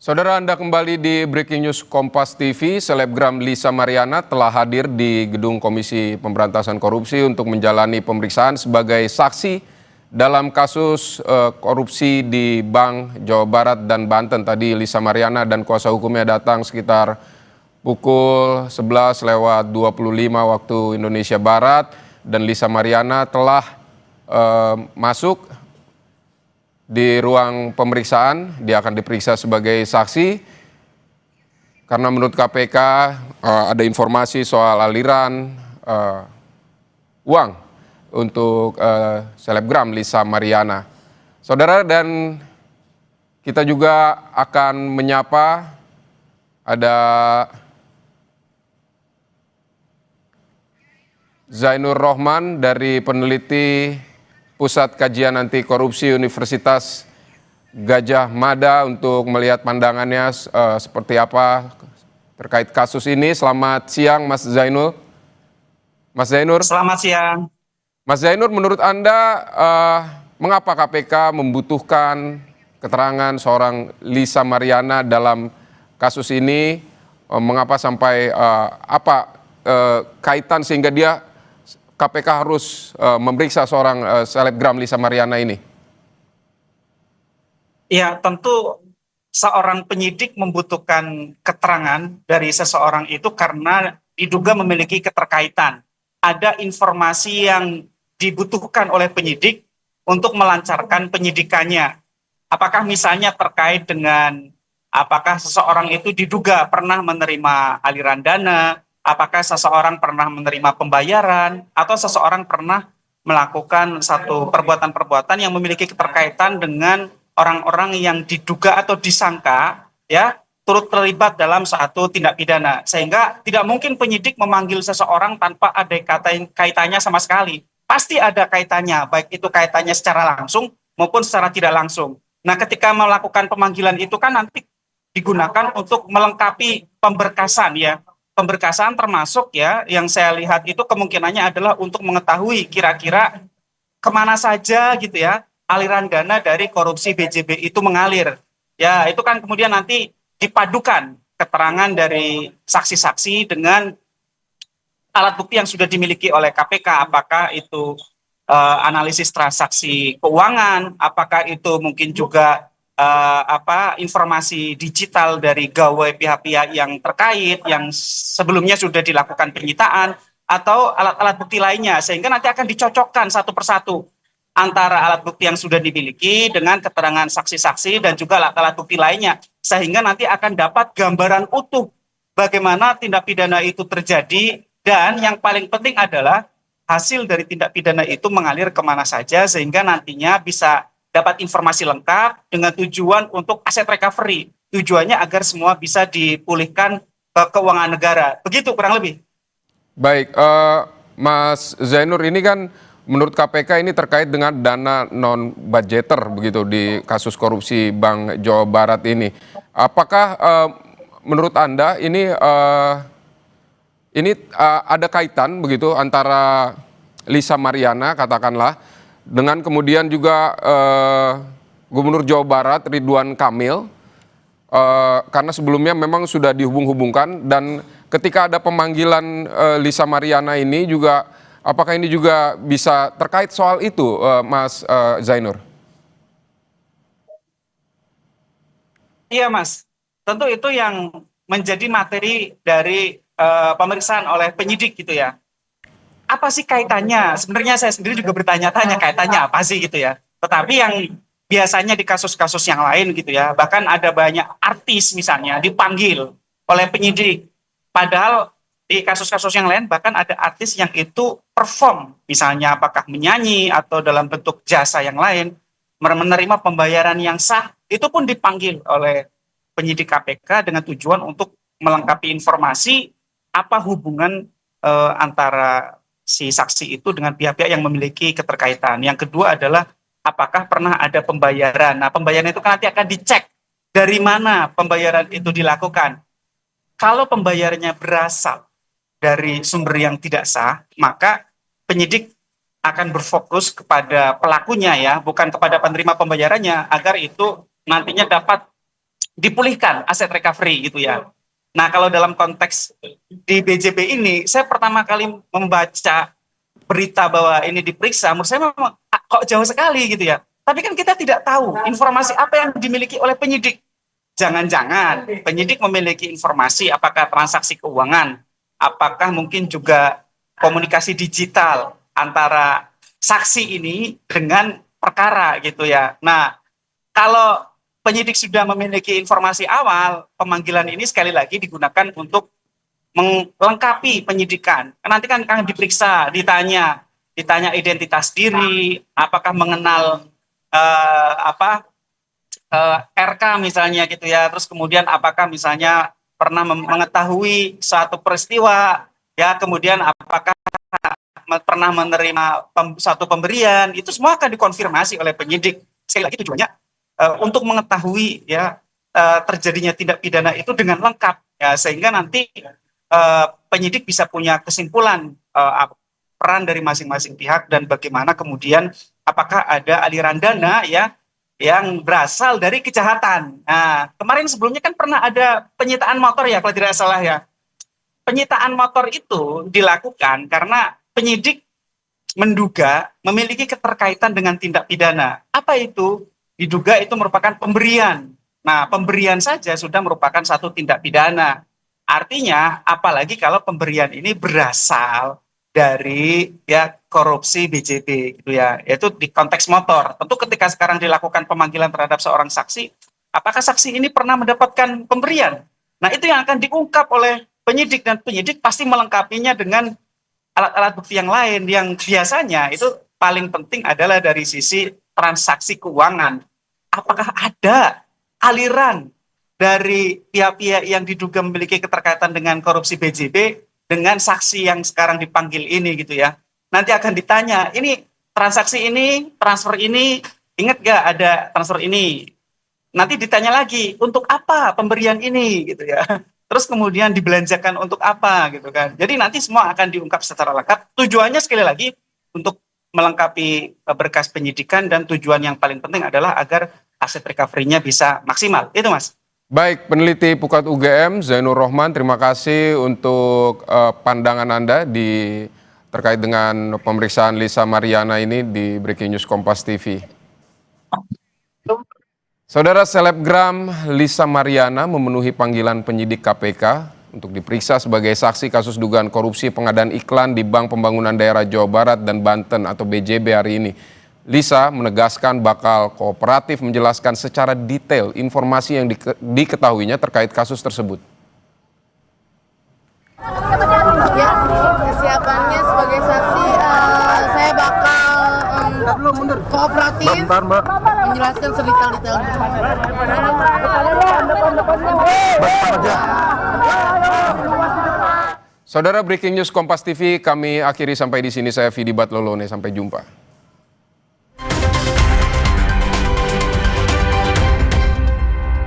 Saudara, Anda kembali di Breaking News Kompas TV. Selebgram Lisa Mariana telah hadir di Gedung Komisi Pemberantasan Korupsi untuk menjalani pemeriksaan sebagai saksi dalam kasus korupsi di Bank Jawa Barat dan Banten. Tadi Lisa Mariana dan kuasa hukumnya datang sekitar pukul 11 lewat 25 waktu Indonesia Barat, dan Lisa Mariana telah masuk di ruang pemeriksaan. Dia akan diperiksa sebagai saksi karena menurut KPK ada informasi soal aliran uang untuk selebgram Lisa Mariana. Saudara, dan kita juga akan menyapa ada Zainur Rohman dari peneliti Pusat Kajian Anti Korupsi Universitas Gajah Mada untuk melihat pandangannya seperti apa terkait kasus ini. Selamat siang, Mas Zainur. Mas Zainur. Selamat siang. Mas Zainur, menurut Anda mengapa KPK membutuhkan keterangan seorang Lisa Mariana dalam kasus ini? Mengapa sampai kaitan sehingga KPK harus memeriksa seorang selebgram Lisa Mariana ini? Ya, tentu seorang penyidik membutuhkan keterangan dari seseorang itu karena diduga memiliki keterkaitan. Ada informasi yang dibutuhkan oleh penyidik untuk melancarkan penyidikannya. Apakah misalnya terkait dengan apakah seseorang itu diduga pernah menerima aliran dana, apakah seseorang pernah menerima pembayaran, atau seseorang pernah melakukan satu perbuatan-perbuatan yang memiliki keterkaitan dengan orang-orang yang diduga atau disangka ya turut terlibat dalam satu tindak pidana. Sehingga tidak mungkin penyidik memanggil seseorang tanpa ada kaitannya sama sekali. Pasti ada kaitannya, baik itu kaitannya secara langsung maupun secara tidak langsung. Nah, ketika melakukan pemanggilan itu kan nanti digunakan untuk melengkapi pemberkasan ya. Pemberkasan termasuk ya yang saya lihat itu kemungkinannya adalah untuk mengetahui kira-kira kemana saja gitu ya aliran dana dari korupsi BJB itu mengalir. Ya, itu kan kemudian nanti dipadukan keterangan dari saksi-saksi dengan alat bukti yang sudah dimiliki oleh KPK, apakah itu analisis transaksi keuangan, apakah itu mungkin juga informasi digital dari gawai pihak-pihak yang terkait yang sebelumnya sudah dilakukan penyitaan, atau alat-alat bukti lainnya, sehingga nanti akan dicocokkan satu persatu antara alat bukti yang sudah dimiliki dengan keterangan saksi-saksi dan juga alat-alat bukti lainnya, sehingga nanti akan dapat gambaran utuh bagaimana tindak pidana itu terjadi, dan yang paling penting adalah hasil dari tindak pidana itu mengalir kemana saja, sehingga nantinya bisa dapat informasi lengkap dengan tujuan untuk aset recovery. Tujuannya agar semua bisa dipulihkan ke keuangan negara. Begitu kurang lebih. Baik, Mas Zainur, ini kan menurut KPK ini terkait dengan dana non-budgeter begitu di kasus korupsi Bank Jawa Barat ini. Apakah menurut Anda ini ada kaitan begitu antara Lisa Mariana katakanlah dengan kemudian juga Gubernur Jawa Barat Ridwan Kamil, karena sebelumnya memang sudah dihubung-hubungkan, dan ketika ada pemanggilan Lisa Mariana ini juga, apakah ini juga bisa terkait soal itu, Mas Zainur? Iya, Mas. Tentu itu yang menjadi materi dari pemeriksaan oleh penyidik gitu ya. Apa sih kaitannya? Sebenarnya saya sendiri juga bertanya-tanya kaitannya apa sih gitu ya. Tetapi yang biasanya di kasus-kasus yang lain gitu ya, bahkan ada banyak artis misalnya dipanggil oleh penyidik. Padahal di kasus-kasus yang lain bahkan ada artis yang itu perform, misalnya apakah menyanyi atau dalam bentuk jasa yang lain, menerima pembayaran yang sah, itu pun dipanggil oleh penyidik KPK dengan tujuan untuk melengkapi informasi apa hubungan antara si saksi itu dengan pihak-pihak yang memiliki keterkaitan. Yang kedua adalah apakah pernah ada pembayaran. Nah, pembayaran itu kan nanti akan dicek dari mana pembayaran itu dilakukan. Kalau pembayarannya berasal dari sumber yang tidak sah, maka penyidik akan berfokus kepada pelakunya ya, bukan kepada penerima pembayarannya, agar itu nantinya dapat dipulihkan aset recovery gitu ya. Nah, kalau dalam konteks di BJB ini, saya pertama kali membaca berita bahwa ini diperiksa, menurut saya memang kok jauh sekali gitu ya. Tapi kan kita tidak tahu informasi apa yang dimiliki oleh penyidik. Jangan-jangan penyidik memiliki informasi apakah transaksi keuangan, apakah mungkin juga komunikasi digital antara saksi ini dengan perkara gitu ya. Nah, kalau penyidik sudah memiliki informasi awal, pemanggilan ini sekali lagi digunakan untuk melengkapi penyidikan. Nanti kan akan diperiksa, ditanya identitas diri, apakah mengenal RK misalnya gitu ya. Terus kemudian apakah misalnya pernah mengetahui suatu peristiwa, ya, kemudian apakah pernah menerima suatu pemberian, itu semua akan dikonfirmasi oleh penyidik. Sekali lagi tujuannya untuk mengetahui ya terjadinya tindak pidana itu dengan lengkap ya, sehingga nanti penyidik bisa punya kesimpulan peran dari masing-masing pihak dan bagaimana kemudian apakah ada aliran dana ya yang berasal dari kejahatan. Nah, kemarin sebelumnya kan pernah ada penyitaan motor ya kalau tidak salah ya. Penyitaan motor itu dilakukan karena penyidik menduga memiliki keterkaitan dengan tindak pidana. Apa itu? Diduga itu merupakan pemberian. Nah, pemberian saja sudah merupakan satu tindak pidana. Artinya, apalagi kalau pemberian ini berasal dari ya korupsi BJB gitu ya, yaitu di konteks motor. Tentu ketika sekarang dilakukan pemanggilan terhadap seorang saksi, apakah saksi ini pernah mendapatkan pemberian? Nah, itu yang akan diungkap oleh penyidik dan penyidik pasti melengkapinya dengan alat-alat bukti yang lain yang biasanya itu paling penting adalah dari sisi transaksi keuangan. Apakah ada aliran dari pihak-pihak yang diduga memiliki keterkaitan dengan korupsi BJB dengan saksi yang sekarang dipanggil ini gitu ya. Nanti akan ditanya, ini transaksi ini, transfer ini, ingat gak ada transfer ini? Nanti ditanya lagi, untuk apa pemberian ini gitu ya. Terus kemudian dibelanjakan untuk apa gitu kan. Jadi nanti semua akan diungkap secara lengkap. Tujuannya sekali lagi untuk melengkapi berkas penyidikan dan tujuan yang paling penting adalah agar aset recovery-nya bisa maksimal. Itu Mas. Baik, peneliti Pukat UGM Zainur Rohman, terima kasih untuk pandangan Anda terkait dengan pemeriksaan Lisa Mariana ini di Breaking News Kompas TV. Saudara, selebgram Lisa Mariana memenuhi panggilan penyidik KPK untuk diperiksa sebagai saksi kasus dugaan korupsi pengadaan iklan di Bank Pembangunan Daerah Jawa Barat dan Banten atau BJB hari ini. Lisa menegaskan bakal kooperatif menjelaskan secara detail informasi yang diketahuinya terkait kasus tersebut. Ya, kesiapannya sebagai saksi, saya bakal kooperatif menjelaskan sedetail-detailnya. Saudara, Breaking News Kompas TV kami akhiri sampai di sini. Saya Vidi Batlolone, sampai jumpa.